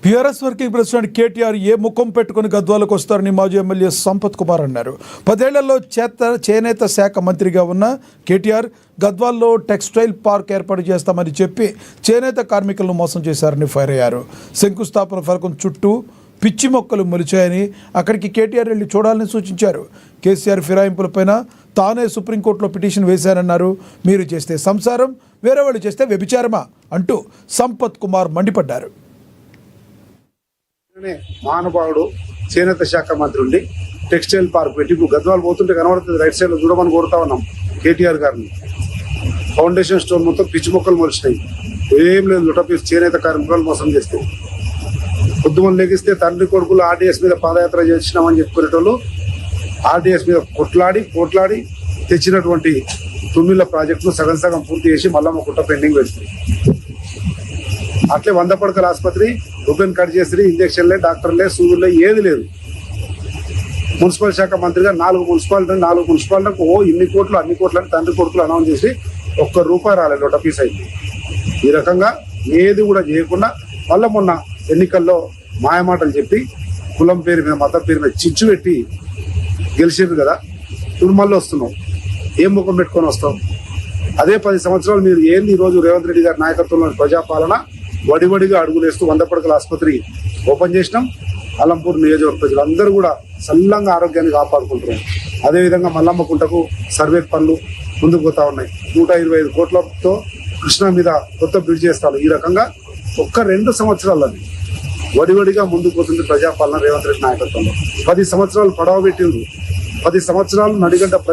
TRS working president KTR ఏ ముఖం పెట్టుకుని గద్వాలకు వస్తారని మాజీ ఎమ్మెల్యే సంపత్ కుమార్ అన్నారు. 10 ఏళ్లలో చేనేత శాఖ మంత్రిగా ఉన్న కేటీఆర్ గద్వాల్లో టెక్స్టైల్ పార్క్ ఏర్పాటు చేస్తామని చెప్పి చేనేత కార్మికులను మోసం చేశారని ఫైర్ అయ్యారు. శంకుస్థాపన ఫలకం చుట్టూ పిచ్చి మొక్కలు మొలిచాయని అక్కడికి కేటీఆర్ వెళ్ళి చూడాలని సూచించారు. కేసీఆర్ ఫిరాయింపులపైన తానే సుప్రీంకోర్టులో పిటిషన్ వేశారన్నారు. మీరు చేస్తే సంసారం, వేరే వాళ్ళు చేస్తే వ్యభిచారమా అంటూ సంపత్ కుమార్ మండిపడ్డారు. మహానుభావుడు చేనేత శాఖ మంత్రి ఉండి టెక్స్టైల్ పార్క్ పెట్టి ఇప్పుడు గద్వాలు పోతుంటే కనబడుతుంది. రైట్ సైడ్ లో చూడమని కోరుతా ఉన్నాం కేటీఆర్ గారిని. ఫౌండేషన్ స్టోన్ మొత్తం పిచ్చి మొక్కలు మొలిచినాయి. ఏం లేదు, లుటపీస్ చేనేత కార్మికులు మోసం చేస్తే పొద్దుమని లెగిస్తే తండ్రి కొడుకులు ఆర్డీఎస్ మీద పాదయాత్ర చేసినామని చెప్పుకునేటోళ్ళు ఆర్డీఎస్ మీద కొట్లాడి తెచ్చినటువంటి తుమ్మిళ్ళ ప్రాజెక్టును సగం సగం పూర్తి చేసి మల్లమ్మ కుట్ట పెండింగ్ పెడుతుంది. అట్లే 100 పడకల ఆసుపత్రి ఓపెన్ కట్ చేసి ఇంజక్షన్లే, డాక్టర్లే, సూదులే ఏది లేదు. మున్సిపల్ శాఖ మంత్రిగా 4 మున్సిపాలిటీలకు ఇన్ని కోట్లు అన్ని కోట్లు అని తండ్రి కొడుకులు అనౌన్స్ చేసి ₹1 రాలేదు, లుటపీస్ అయింది. ఈ రకంగా ఏది కూడా చేయకుండా మళ్ళీ మొన్న ఎన్నికల్లో మాయమాటలు చెప్పి కులం పేరు మీద మతం పేరు మీద చిచ్చు పెట్టి గెలిచింది కదా. ఇప్పుడు మళ్ళీ వస్తున్నావు, ఏం ముఖం పెట్టుకొని వస్తావు? అదే 10 సంవత్సరాలు మీరు ఏంది ఈరోజు రేవంత్ రెడ్డి గారి నాయకత్వంలో ప్రజాపాలన వడివడిగా అడుగులేస్తూ 100 పడకల ఆసుపత్రి ఓపెన్ చేసినాం. అలంపూర్ నియోజకవర్గ ప్రజలు అందరూ కూడా సల్లంగా ఆరోగ్యాన్ని కాపాడుకుంటున్నారు. అదేవిధంగా మల్లమ్మ కుంటకు సర్వే పనులు ముందుకు పోతా ఉన్నాయి. 125 కోట్లతో కృష్ణా మీద కొత్త బ్రిడ్జ్ చేస్తారు. ఈ రకంగా 1-2 సంవత్సరాలని వడివడిగా ముందుకు పోతుంది ప్రజాపాలన రేవంత్ రెడ్డి నాయకత్వంలో. 10 సంవత్సరాలు పడవ పెట్టింది. 10 సంవత్సరాలు నడిగడ్డ ప్రజా